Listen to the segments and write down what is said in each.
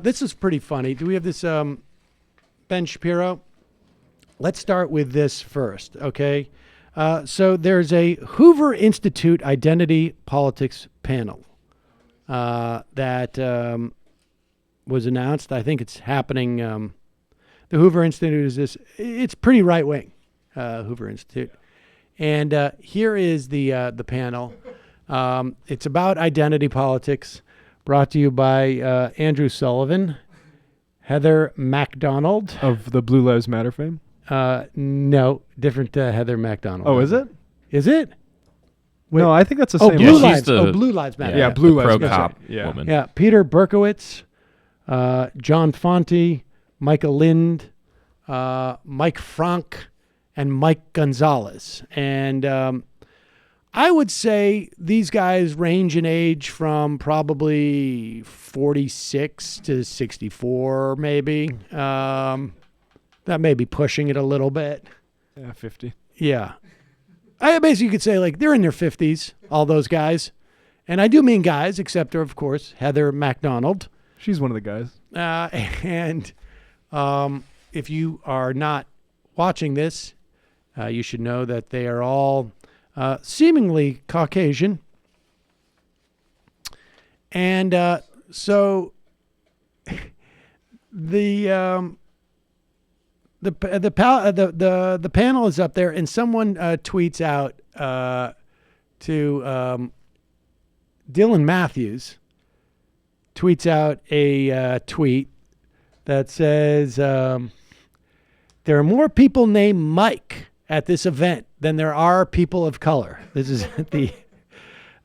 This is pretty funny. Do we have this Ben Shapiro? Let's start with this first, okay? So there's a Hoover Institute Identity Politics panel that was announced. I think it's happening. The Hoover Institute is this. It's pretty right wing, Hoover Institute, and here is the panel. It's about identity politics, brought to you by Andrew Sullivan, Heather MacDonald Of the Blue Lives Matter fame? No, different Heather MacDonald. Oh, is it? Is it? Wait. No, I think that's the Oh, same Blue one. Lives. She's the- Oh, Blue Lives Matter. Yeah, Blue the Lives pro Matter. cop Yeah. woman. Yeah, Peter Berkowitz, John Fonte, Micah Lind, Mike Frank, and Mike Gonzalez. And I would say these guys range in age from probably 46 to 64, maybe. That may be pushing it a little bit. Yeah, 50. Yeah. I basically could say, like, they're in their 50s, all those guys. And I do mean guys, except for, of course, Heather MacDonald. She's one of the guys. And if you are not watching this, you should know that they are all seemingly Caucasian. And so the panel is up there, and someone tweets out to Dylan Matthews tweets out a tweet that says there are more people named Mike at this event than there are people of color. This is at the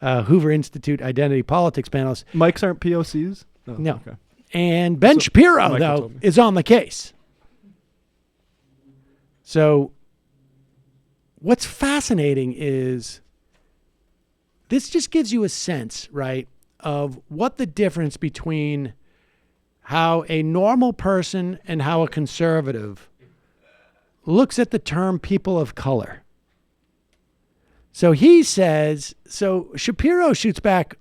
Hoover Institute Identity Politics panels. Mics aren't POCs? No. Okay. And Ben So, Shapiro, Michael though, told me. is on the case. So what's fascinating is this just gives you a sense, right, of what the difference between how a normal person and how a conservative looks at the term people of color. So he says, so Shapiro shoots back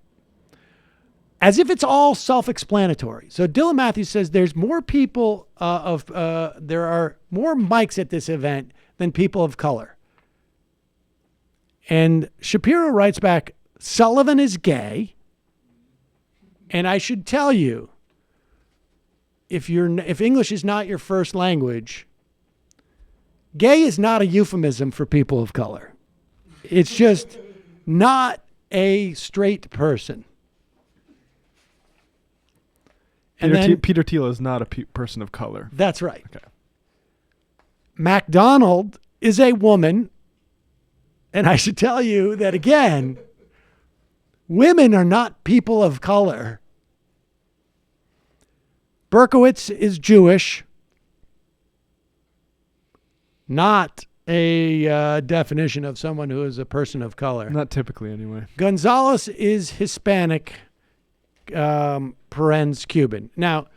as if it's all self-explanatory. So Dylan Matthews says there's more people there are more mics at this event than people of color. And Shapiro writes back, Sullivan is gay. And I should tell you, if English is not your first language, gay is not a euphemism for people of color. It's just not a straight person. And Peter Thiel is not a person of color. That's right. Okay. MacDonald is a woman. And I should tell you that, again, women are not people of color. Berkowitz is Jewish. Not a definition of someone who is a person of color. Not typically, anyway. Gonzalez is Hispanic, parens Cuban. Now,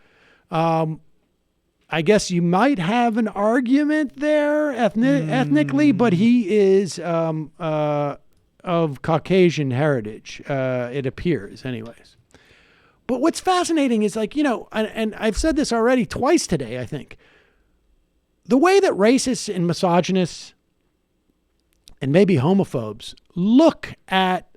I guess you might have an argument there ethnically, but he is of Caucasian heritage, it appears, anyways. But what's fascinating is, like, and I've said this already twice today, I think. The way that racists and misogynists and maybe homophobes look at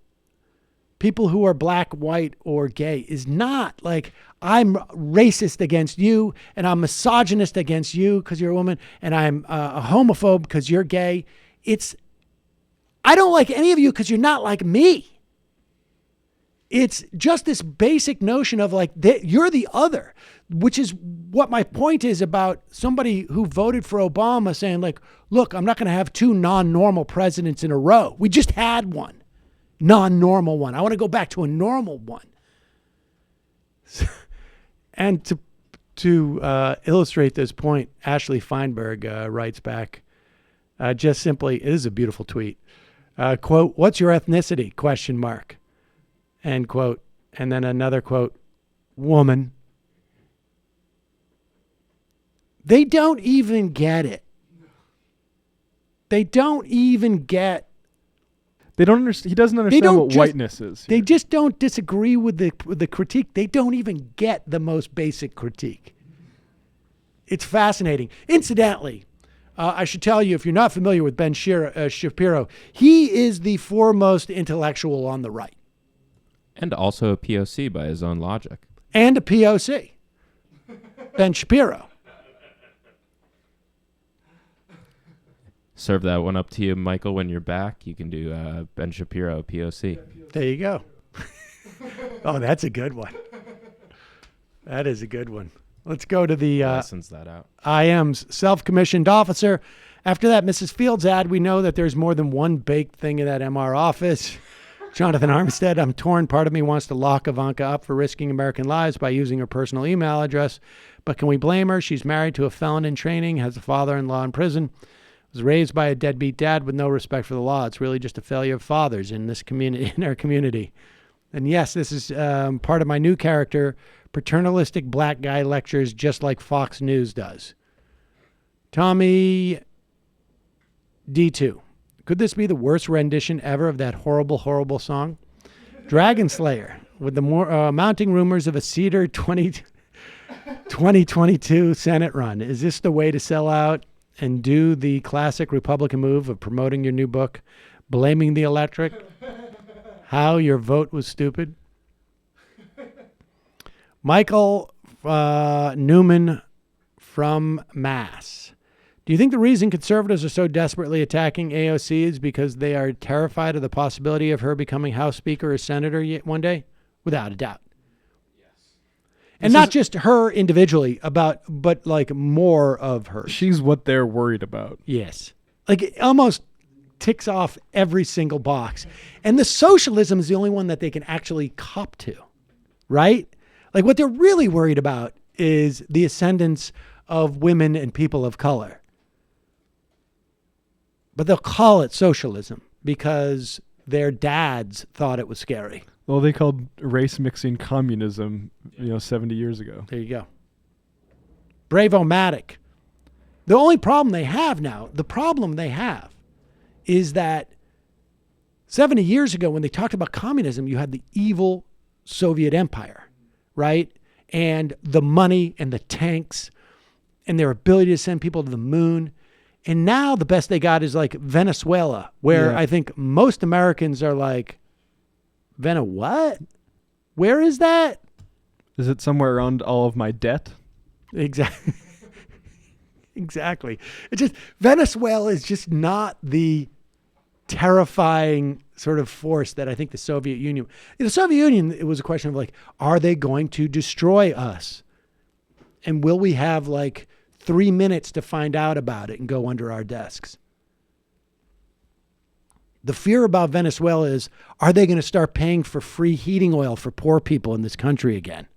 people who are black, white, or gay is not like, I'm racist against you and I'm misogynist against you because you're a woman, and I'm a homophobe because you're gay. It's, I don't like any of you because you're not like me. It's just this basic notion of, like, you're the other, which is what my point is about somebody who voted for Obama saying, like, look, I'm not going to have two non-normal presidents in a row. We just had one non-normal one. I want to go back to a normal one. And to illustrate this point, Ashley Feinberg writes back, just simply, it is a beautiful tweet. Quote, "What's your ethnicity? Question mark." End quote. And then another quote, "Woman." They don't even get it. They don't even get They don't understand. He doesn't understand don't what just- whiteness is. They just don't disagree with the critique. They don't even get the most basic critique. It's fascinating. Incidentally, I should tell you, if you're not familiar with Ben Shapiro, he is the foremost intellectual on the right. And also a POC by his own logic. And a POC. Ben Shapiro. Serve that one up to you, Michael, when you're back. You can do Ben Shapiro, POC. There you go. Oh, that's a good one. That is a good one. Let's go to the License that out. IM's self-commissioned officer. After that Mrs. Fields ad, we know that there's more than one baked thing in that MR office. Jonathan Armstead, I'm torn. Part of me wants to lock Ivanka up for risking American lives by using her personal email address. But can we blame her? She's married to a felon in training, has a father-in-law in prison, was raised by a deadbeat dad with no respect for the law. It's really just a failure of fathers in this community, in our community. And yes, this is part of my new character, paternalistic black guy lectures just like Fox News does. Tommy D2. Could this be the worst rendition ever of that horrible, horrible song? Dragon Slayer, with the mounting rumors of a Seder 2022 Senate run. Is this the way to sell out and do the classic Republican move of promoting your new book, blaming the electric? How your vote was stupid? Michael Newman from Mass. Do you think the reason conservatives are so desperately attacking AOC is because they are terrified of the possibility of her becoming House Speaker or Senator one day? Without a doubt. Yes. And not just her individually, but like more of her. She's what they're worried about. Yes. Like it almost ticks off every single box. And the socialism is the only one that they can actually cop to, right? Like what they're really worried about is the ascendance of women and people of color. But they'll call it socialism because their dads thought it was scary. Well, they called race mixing communism, 70 years ago. There you go. Bravo-matic. The only problem they have now, is that 70 years ago when they talked about communism, you had the evil Soviet Empire, right? And the money and the tanks and their ability to send people to the moon. And now the best they got is like Venezuela, where I think most Americans are like, what? Where is that? Is it somewhere around all of my debt? Exactly. Exactly. It's just Venezuela is just not the terrifying sort of force that I think the Soviet Union. In the Soviet Union, it was a question of like, are they going to destroy us? And will we have like 3 minutes to find out about it and go under our desks? The fear about Venezuela is, are they going to start paying for free heating oil for poor people in this country again?